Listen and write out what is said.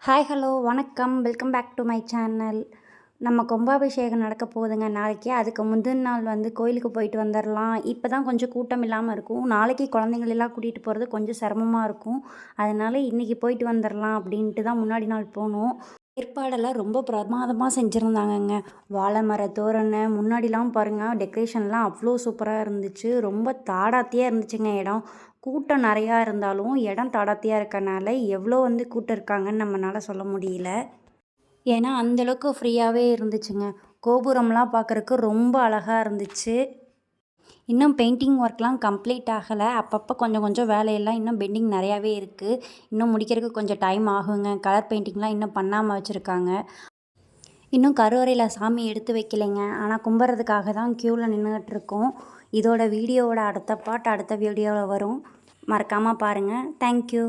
Hi hello வணக்கம் welcome back to my channel. நம்ம கும்பாபிஷேகம் நடக்க போகுதுங்க நாளைக்கு. அதுக்கு முந்தின நாள் கோயிலுக்கு போயிட்டு வந்துடலாம். இப்போ தான் கொஞ்சம் கூட்டம் இல்லாமல் இருக்கும். நாளைக்கு குழந்தைங்களெல்லாம் கூட்டிகிட்டு போகிறது கொஞ்சம் சிரமமாக இருக்கும். அதனால் இன்றைக்கி போயிட்டு வந்துடலாம் அப்படின்ட்டு தான் முன்னாடி நாள் போனோம். ஏற்பாடெல்லாம் ரொம்ப பிரமாதமாக செஞ்சுருந்தாங்கங்க. வாழை மர தோரணை முன்னாடிலாம் பாருங்கள், டெக்கரேஷன்லாம் அவ்வளோ சூப்பராக இருந்துச்சு. ரொம்ப தாடாத்தியாக இருந்துச்சுங்க இடம். கூட்டம் நிறையா இருந்தாலும் இடம் தாடாத்தியாக இருக்கனால எவ்வளோ கூட்டம் இருக்காங்கன்னு நம்மளால் சொல்ல முடியல. ஏன்னா அந்தளவுக்கு ஃப்ரீயாகவே இருந்துச்சுங்க. கோபுரம்லாம் பார்க்குறக்கு ரொம்ப அழகாக இருந்துச்சு. இன்னும் பெயிண்டிங் ஒர்க்லாம் கம்ப்ளீட் ஆகலை. அப்பப்போ கொஞ்சம் கொஞ்சம் வேலையெல்லாம் இன்னும் பெண்டிங் நிறையாவே இருக்குது. இன்னும் முடிக்கிறதுக்கு கொஞ்சம் டைம் ஆகுங்க. கலர் பெயிண்டிங்லாம் இன்னும் பண்ணாமல் வச்சுருக்காங்க. இன்னும் கருவறையில் சாமி எடுத்து வைக்கலைங்க. ஆனால் கும்பிட்றதுக்காக தான் க்யூவில் நின்றுட்டுருக்கோம். இதோட வீடியோவோட அடுத்த பார்ட் அடுத்த வீடியோவில் வரும். மறக்காமல் பாருங்கள். தேங்க்யூ.